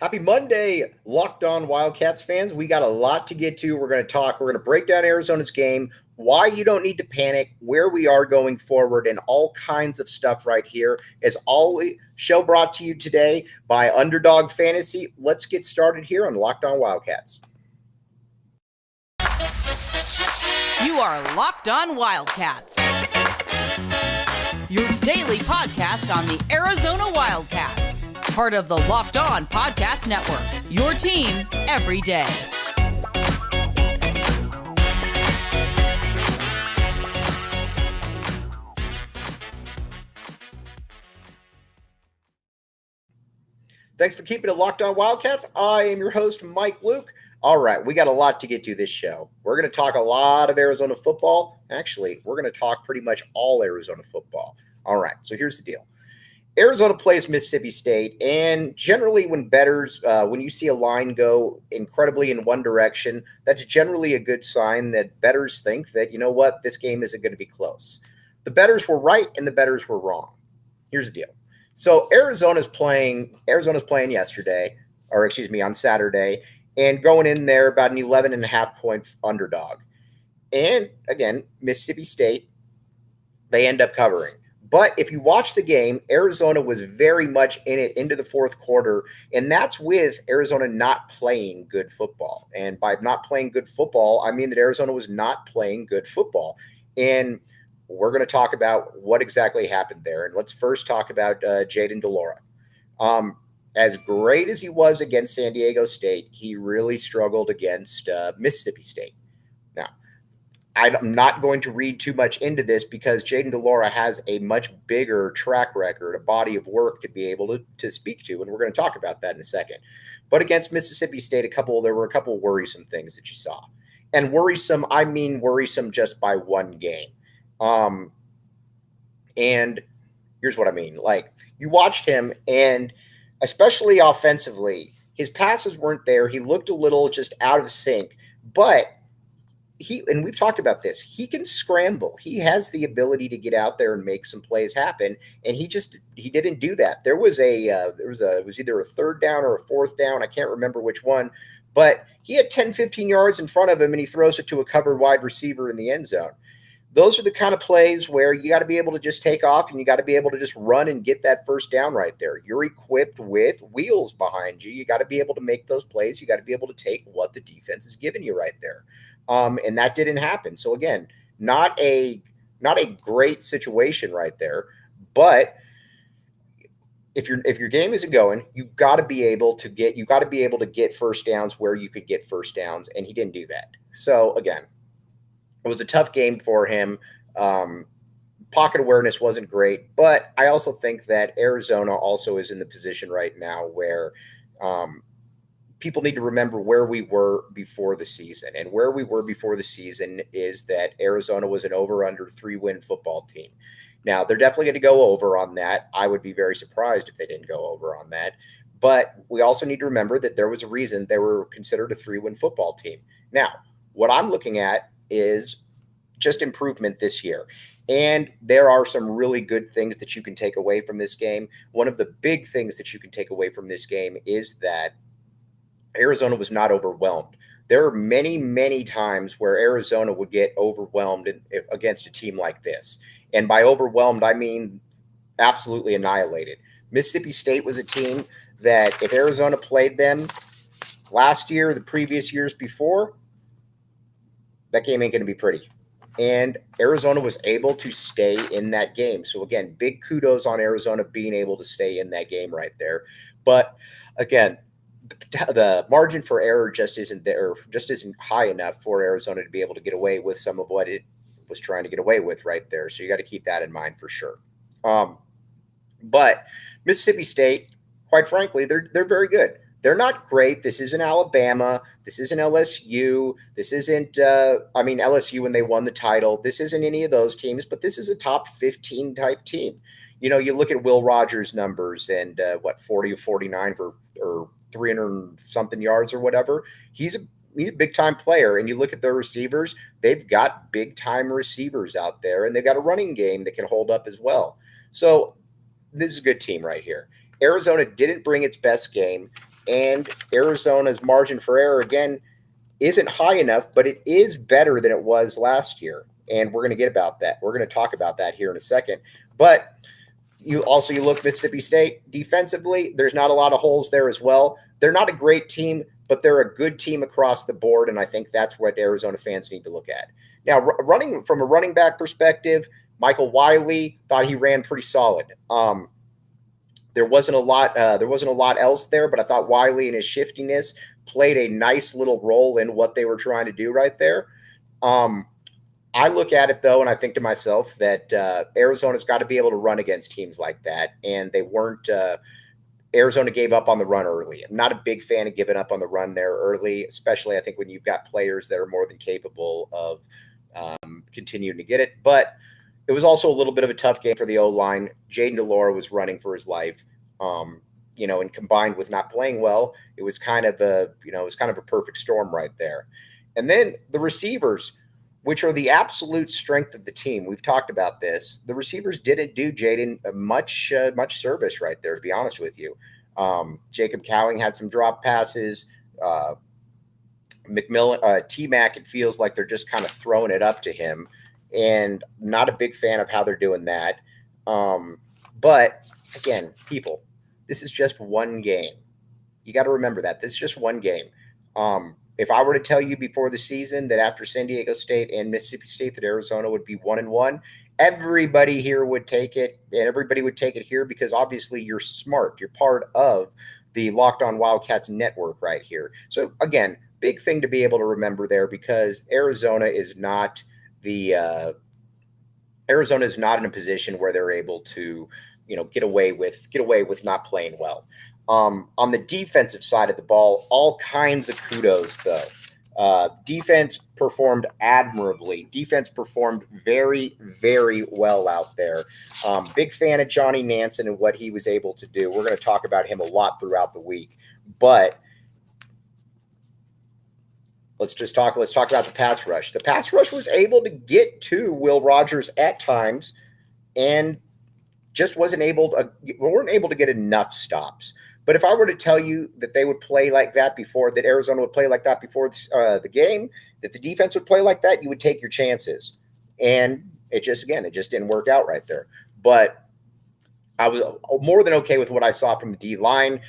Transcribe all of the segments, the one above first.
Happy Monday, Locked On Wildcats fans. We got a lot to get to. We're going to break down Arizona's game, why you don't need to panic, where we are going forward, and all kinds of stuff right here. As always, show brought to you today by Underdog Fantasy. Let's get started here on Locked On Wildcats. You are Locked On Wildcats, your daily podcast on the Arizona Wildcats. Part of the Locked On Podcast Network, your team every day. Thanks for keeping it Locked On Wildcats. I am your host, Mike Luke. All right, we got a lot to get to this show. We're going to talk a lot of Arizona football. Actually, we're going to talk pretty much all Arizona football. All right, so here's the deal. Arizona plays Mississippi State, and generally when when you see a line go incredibly in one direction, that's generally a good sign that bettors think that, you know what, this game isn't going to be close. The bettors were right and the bettors were wrong. Here's the deal. So Arizona's playing yesterday, on Saturday, and going in there about an 11.5-point underdog. And again, Mississippi State, they end up covering. But if you watch the game, Arizona was very much in it into the fourth quarter, and that's with Arizona not playing good football. And by not playing good football, I mean that Arizona was not playing good football. And we're going to talk about what exactly happened there. And let's first talk about Jayden de Laura. As great as he was against San Diego State, he really struggled against Mississippi State. Now, I'm not going to read too much into this because Jayden de Laura has a much bigger track record, a body of work to be able to speak to, and we're going to talk about that in a second. But against Mississippi State, there were a couple of worrisome things that you saw. And worrisome, I mean worrisome just by one game. And here's what I mean. Like, you watched him, and especially offensively, his passes weren't there. He looked a little just out of sync, but and we've talked about this, he can scramble. He has the ability to get out there and make some plays happen, and he didn't do that. It was either a third down or a fourth down. I can't remember which one, but he had 10, 15 yards in front of him, and he throws it to a covered wide receiver in the end zone. Those are the kind of plays where you got to be able to just take off and you got to be able to just run and get that first down right there. You're equipped with wheels behind you. You got to be able to make those plays. You got to be able to take what the defense is giving you right there. And that didn't happen. So again, not a great situation right there, but if your game isn't going, you got to be able to get first downs where you could get first downs, and he didn't do that. So again, it was a tough game for him. Pocket awareness wasn't great, but I also think that Arizona also is in the position right now where people need to remember where we were before the season. And where we were before the season is that Arizona was an over-under 3-win football team. Now, they're definitely going to go over on that. I would be very surprised if they didn't go over on that. But we also need to remember that there was a reason they were considered a 3-win football team. Now, what I'm looking at is just improvement this year. And there are some really good things that you can take away from this game. One of the big things that you can take away from this game is that Arizona was not overwhelmed. There are many, many times where Arizona would get overwhelmed against a team like this. And by overwhelmed, I mean absolutely annihilated. Mississippi State was a team that if Arizona played them last year, the previous years before, that game ain't going to be pretty. And Arizona was able to stay in that game. So, again, big kudos on Arizona being able to stay in that game right there. But, again, the margin for error just isn't high enough for Arizona to be able to get away with some of what it was trying to get away with right there. So you got to keep that in mind for sure. But Mississippi State, quite frankly, they're very good. They're not great. This isn't Alabama. This isn't LSU. This isn't, LSU when they won the title. This isn't any of those teams, but this is a top 15 type team. You know, you look at Will Rogers' numbers and 40 of 49 or 300 something yards or whatever. He's a big time player. And you look at their receivers, they've got big time receivers out there, and they've got a running game that can hold up as well. So this is a good team right here. Arizona didn't bring its best game. and Arizona's margin for error, again, isn't high enough, but it is better than it was last year. And we're going to get about that. We're going to talk about that here in a second. But you look at Mississippi State defensively, there's not a lot of holes there as well. They're not a great team, but they're a good team across the board, and I think that's what Arizona fans need to look at. Now, running from a running back perspective, Michael Wiley thought he ran pretty solid. There wasn't a lot. There wasn't a lot else there, but I thought Wiley and his shiftiness played a nice little role in what they were trying to do right there. I look at it though, and I think to myself that Arizona's got to be able to run against teams like that, and they weren't. Arizona gave up on the run early. I'm not a big fan of giving up on the run there early, especially I think when you've got players that are more than capable of continuing to get it. But it was also a little bit of a tough game for the O-line. Jayden de Laura was running for his life, and combined with not playing well, it was kind of a perfect storm right there. And then the receivers, which are the absolute strength of the team. We've talked about this. The receivers didn't do Jayden much service right there, to be honest with you. Jacob Cowing had some drop passes. McMillan, T-Mac, it feels like they're just kind of throwing it up to him. And not a big fan of how they're doing that. But, again, people, this is just one game. You got to remember that. This is just one game. If I were to tell you before the season that after San Diego State and Mississippi State that Arizona would be 1-1, everybody here would take it, and everybody would take it here because obviously you're smart. You're part of the Locked On Wildcats network right here. So, again, big thing to be able to remember there because Arizona is not in a position where they're able to, get away with not playing well. On the defensive side of the ball, all kinds of kudos, though. Defense performed admirably. Defense performed very, very well out there. Big fan of Johnny Nansen and what he was able to do. We're going to talk about him a lot throughout the week. But let's talk about the pass rush. The pass rush was able to get to Will Rogers at times and just weren't able to get enough stops. But if I were to tell you that they would play like that before, that Arizona would play like that before the game, that the defense would play like that, you would take your chances. And it just didn't work out right there. But I was more than okay with what I saw from the D-line.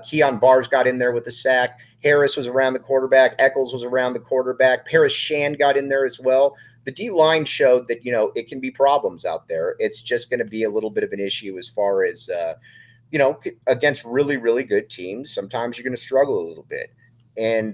Keon Bars got in there with a sack. Harris was around the quarterback. Eccles was around the quarterback. Paris Shan got in there as well. The D-line showed that, it can be problems out there. It's just going to be a little bit of an issue as far as, against really, really good teams. Sometimes you're going to struggle a little bit. And,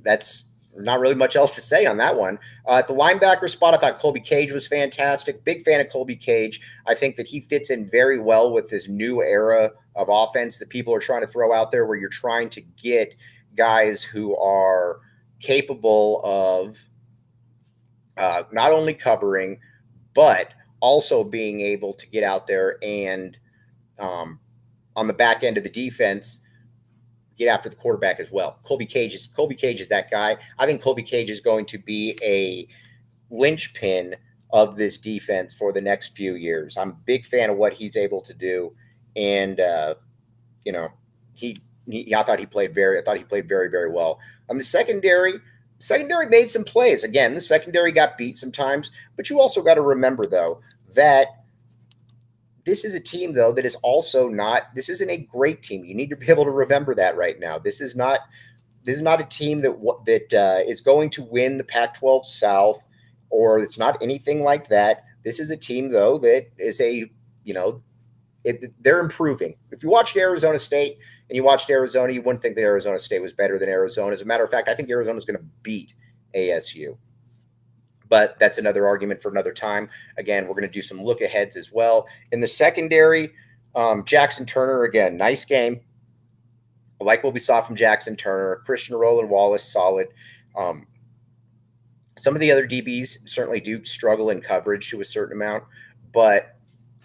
that's not really much else to say on that one. At the linebacker spot, I thought Colby Cage was fantastic. Big fan of Colby Cage. I think that he fits in very well with this new era of offense that people are trying to throw out there where you're trying to get guys who are capable of not only covering, but also being able to get out there and on the back end of the defense, get after the quarterback as well. Colby Cage is that guy. I think Colby Cage is going to be a linchpin of this defense for the next few years. I'm a big fan of what he's able to do, and I thought he played very, very well. On the secondary made some plays. Again, the secondary got beat sometimes, but you also got to remember though that this is a team, though, that is also not – this isn't a great team. You need to be able to remember that right now. This is not a team that is going to win the Pac-12 South, or it's not anything like that. This is a team, though, that is they're improving. If you watched Arizona State and you watched Arizona, you wouldn't think that Arizona State was better than Arizona. As a matter of fact, I think Arizona is going to beat ASU. But that's another argument for another time. Again, we're going to do some look aheads as well. In the secondary, Jackson Turner, again, nice game. I like what we saw from Jackson Turner. Christian Roland Wallace, solid. Some of the other DBs certainly do struggle in coverage to a certain amount, but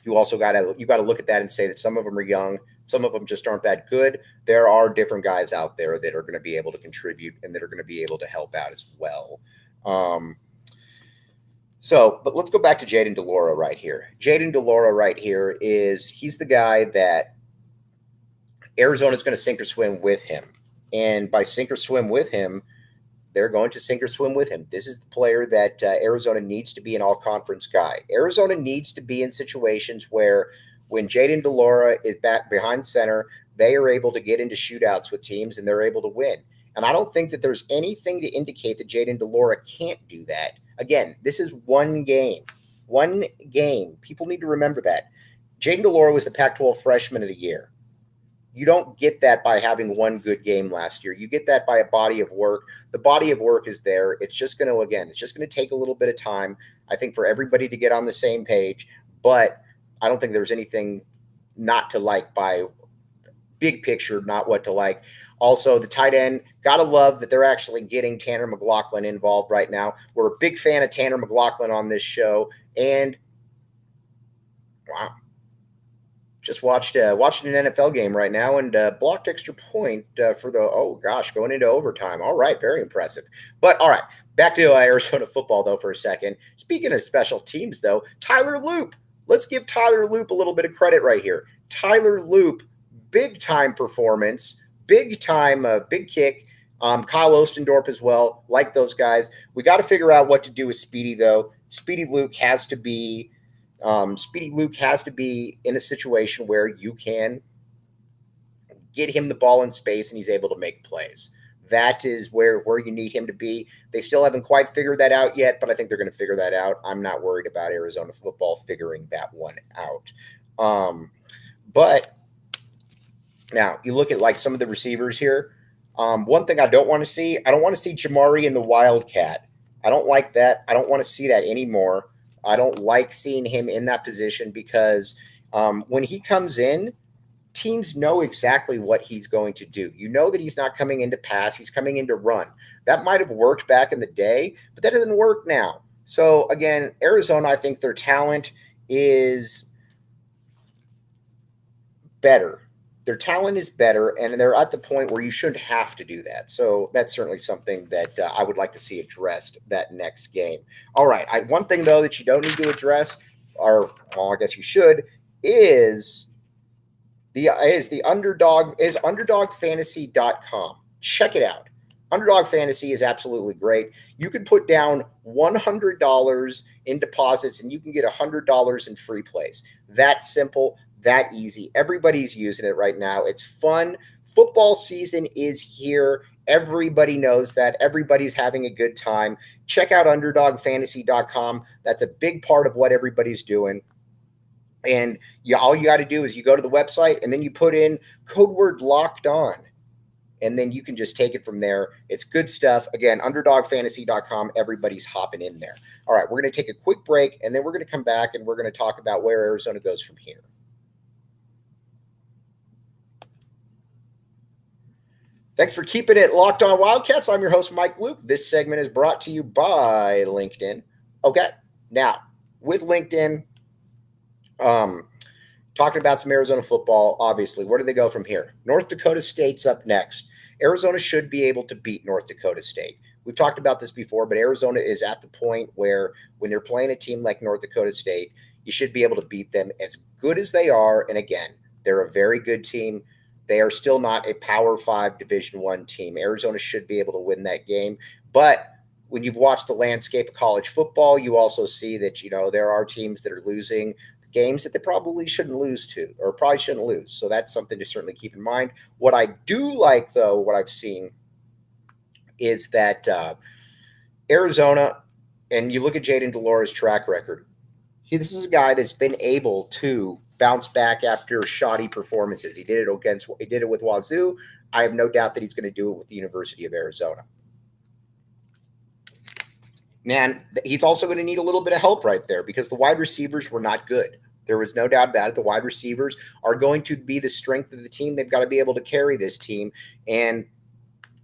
you also got to look at that and say that some of them are young. Some of them just aren't that good. There are different guys out there that are going to be able to contribute and that are going to be able to help out as well. But let's go back to Jayden de Laura right here. Jayden de Laura right here he's the guy that Arizona's going to sink or swim with him. And by sink or swim with him, they're going to sink or swim with him. This is the player that Arizona needs to be an all-conference guy. Arizona needs to be in situations where when Jayden de Laura is back behind center, they are able to get into shootouts with teams and they're able to win. And I don't think that there's anything to indicate that Jayden de Laura can't do that. Again, this is one game. One game. People need to remember that. Jayden de Laura was the Pac-12 Freshman of the Year. You don't get that by having one good game last year. You get that by a body of work. The body of work is there. It's just going to take a little bit of time, I think, for everybody to get on the same page. But I don't think there's anything not to like by big picture, not what to like. Also, the tight end, got to love that they're actually getting Tanner McLaughlin involved right now. We're a big fan of Tanner McLaughlin on this show. And, wow. Just watched an NFL game right now and blocked extra point for going into overtime. All right, very impressive. But all right, back to Arizona football though for a second. Speaking of special teams though, Tyler Loop. Let's give Tyler Loop a little bit of credit right here. Tyler Loop, big time performance, big time, big kick. Kyle Ostendorp as well, like those guys. We got to figure out what to do with Speedy though. Speedy Luke has to be in a situation where you can get him the ball in space and he's able to make plays. That is where you need him to be. They still haven't quite figured that out yet, but I think they're going to figure that out. I'm not worried about Arizona football figuring that one out. But now you look at like some of the receivers here. One thing I don't want to see Jamari in the Wildcat. I don't like that. I don't want to see that anymore. I don't like seeing him in that position because when he comes in, teams know exactly what he's going to do. You know that he's not coming in to pass. He's coming in to run. That might have worked back in the day, but that doesn't work now. So, again, Arizona, I think their talent is better. Their talent is better, and they're at the point where you shouldn't have to do that. So that's certainly something that I would like to see addressed that next game. All right. One thing, though, that you don't need to address, or well, I guess you should, is underdogfantasy.com. Check it out. Underdog Fantasy is absolutely great. You can put down $100 in deposits, and you can get $100 in free plays. That simple. That easy. Everybody's using it right now. It's fun. Football season is here. Everybody knows that. Everybody's having a good time. Check out underdogfantasy.com. That's a big part of what everybody's doing. And all you got to do is you go to the website and then you put in code word locked on. And then you can just take it from there. It's good stuff. Again, underdogfantasy.com. Everybody's hopping in there. All right, we're going to take a quick break, and then we're going to come back and we're going to talk about where Arizona goes from here. Thanks for keeping it locked on Wildcats. I'm your host, Mike Luke. This segment is brought to you by LinkedIn. Okay, now with LinkedIn, talking about some Arizona football, obviously, where do they go from here? North Dakota State's up next. Arizona should be able to beat North Dakota State. We've talked about this before, but Arizona is at the point where when you're playing a team like North Dakota State, you should be able to beat them as good as they are. And again, they're a very good team. They are still not a Power 5 Division I team. Arizona should be able to win that game. But when you've watched the landscape of college football, you also see that, there are teams that are losing games that they probably shouldn't lose to or probably shouldn't lose. So that's something to certainly keep in mind. What I do like, though, what I've seen is that Arizona, and you look at Jayden de Laura's track record, this is a guy that's been able to bounce back after shoddy performances. He did it with Wazoo. I have no doubt that he's going to do it with the University of Arizona. Man, he's also going to need a little bit of help right there because the wide receivers were not good. There was no doubt about it. The wide receivers are going to be the strength of the team. They've got to be able to carry this team. And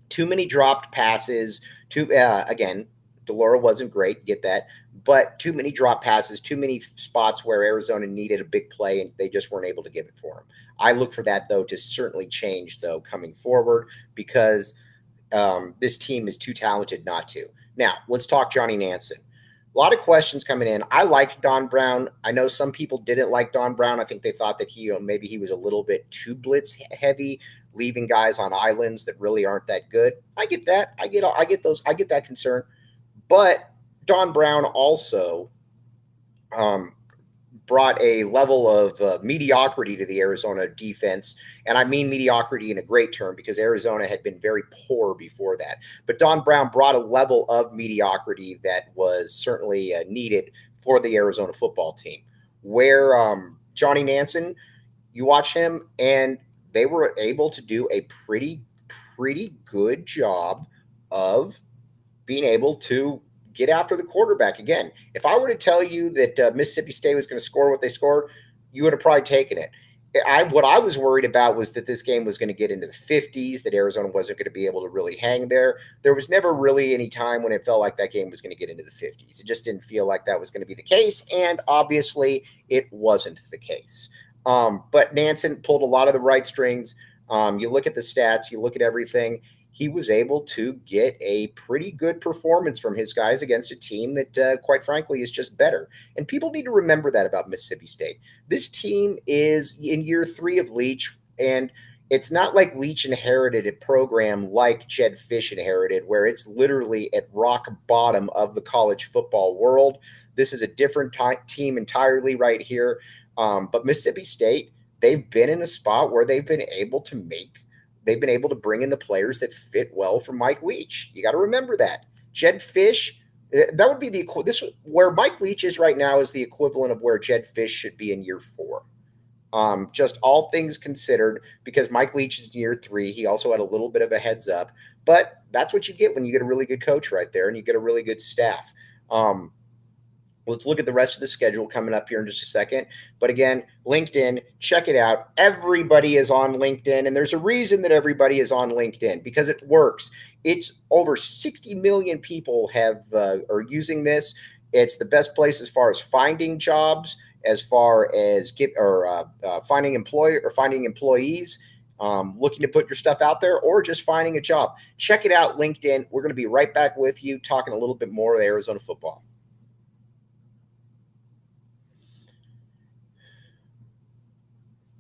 too many dropped passes. Again, de Laura wasn't great, get that. But too many drop passes, too many spots where Arizona needed a big play and they just weren't able to give it for him. I look for that, though, to certainly change, though, coming forward because this team is too talented not to. Now, let's talk Johnny Nansen. A lot of questions coming in. I liked Don Brown. I know some people didn't like Don Brown. I think they thought that maybe he was a little bit too blitz heavy, leaving guys on islands that really aren't that good. I get that. I get that concern. But Don Brown also um, brought a level of mediocrity to the Arizona defense. And I mean mediocrity in a great term because Arizona had been very poor before that. But Don Brown brought a level of mediocrity that was certainly needed for the Arizona football team. Where Johnny Nansen, you watch him, and they were able to do a pretty good job of being able to get after the quarterback. Again, if I were to tell you that Mississippi State was going to score what they scored, you would have probably taken it. What I was worried about was that this game was going to get into the 50s, that Arizona wasn't going to be able to really hang there. There was never really any time when it felt like that game was going to get into the 50s. It just didn't feel like that was going to be the case, and obviously it wasn't the case. But Nansen pulled a lot of the right strings. You look at the stats, you look at everything. He was able to get a pretty good performance from his guys against a team that, quite frankly, is just better. And people need to remember that about Mississippi State. This team is in year 3 of Leach, and it's not like Leach inherited a program like Jedd Fisch inherited, where it's literally at rock bottom of the college football world. This is a different team entirely right here. But Mississippi State, they've been in a spot where they've been able to bring in the players that fit well for Mike Leach. You got to remember that. Jedd Fisch, that would be where Mike Leach is right now is the equivalent of where Jedd Fisch should be in year 4. Just all things considered, because Mike Leach is in year 3. He also had a little bit of a heads up, but that's what you get when you get a really good coach right there and you get a really good staff. Let's look at the rest of the schedule coming up here in just a second. But again, LinkedIn, check it out. Everybody is on LinkedIn, and there's a reason that everybody is on LinkedIn, because it works. It's over 60 million people are using this. It's the best place as far as finding jobs, as far as finding employees. Looking to put your stuff out there, or just finding a job. Check it out, LinkedIn. We're going to be right back with you talking a little bit more of Arizona football.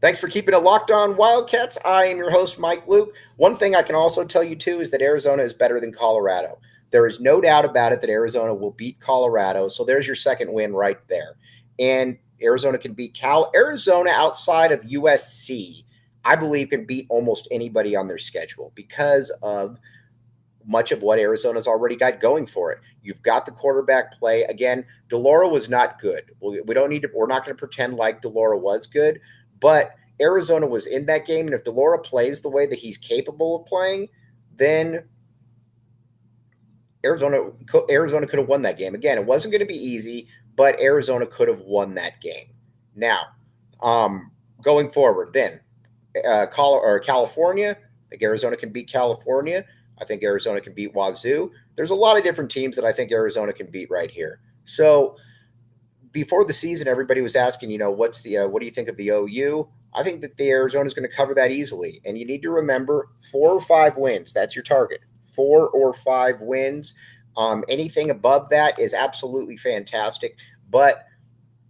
Thanks for keeping it locked on Wildcats. I am your host, Mike Luke. One thing I can also tell you, too, is that Arizona is better than Colorado. There is no doubt about it that Arizona will beat Colorado. So there's your second win right there. And Arizona can beat Cal. Arizona, outside of USC, I believe can beat almost anybody on their schedule because of much of what Arizona's already got going for it. You've got the quarterback play. Again, de Laura was not good. We're not going to pretend like de Laura was good. But Arizona was in that game, and if de Laura plays the way that he's capable of playing, then Arizona could have won that game. Again, it wasn't going to be easy, but Arizona could have won that game. Now, going forward, then California. I think Arizona can beat California. I think Arizona can beat Wazoo. There's a lot of different teams that I think Arizona can beat right here. So before the season, everybody was asking, what do you think of the OU? I think that the Arizona is going to cover that easily. And you need to remember 4 or 5 wins. That's your target. 4 or 5 wins. Anything above that is absolutely fantastic. But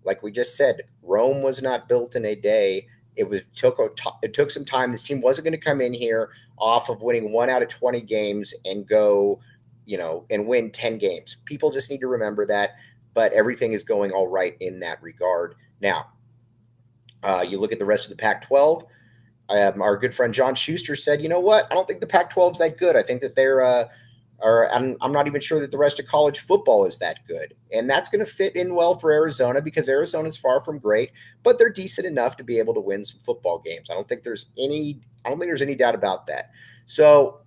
like we just said, Rome was not built in a day. It took some time. This team wasn't going to come in here off of winning 1 out of 20 games and go, and win 10 games. People just need to remember that. But everything is going all right in that regard. Now, you look at the rest of the Pac-12. Our good friend John Schuster said, you know what? I don't think the Pac-12 is that good. I think that I'm not even sure that the rest of college football is that good. And that's going to fit in well for Arizona because Arizona is far from great, but they're decent enough to be able to win some football games. I don't think there's any doubt about that. So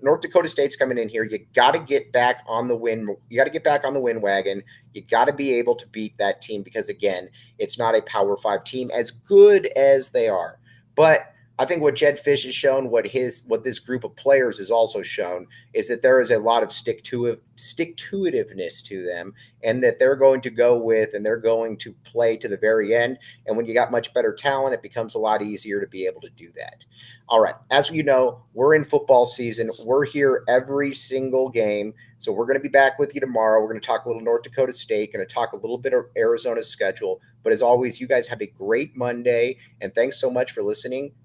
North Dakota State's coming in here. You got to get back on the win. You got to get back on the win wagon. You got to be able to beat that team because, again, it's not a Power 5 team as good as they are. But I think what Jed Fish has shown, what this group of players has also shown, is that there is a lot of stick-to-itiveness to them, and that they're going to go with and they're going to play to the very end. And when you got much better talent, it becomes a lot easier to be able to do that. All right, as you know, we're in football season. We're here every single game. So we're going to be back with you tomorrow. We're going to talk a little North Dakota State, going to talk a little bit of Arizona's schedule. But as always, you guys have a great Monday, and thanks so much for listening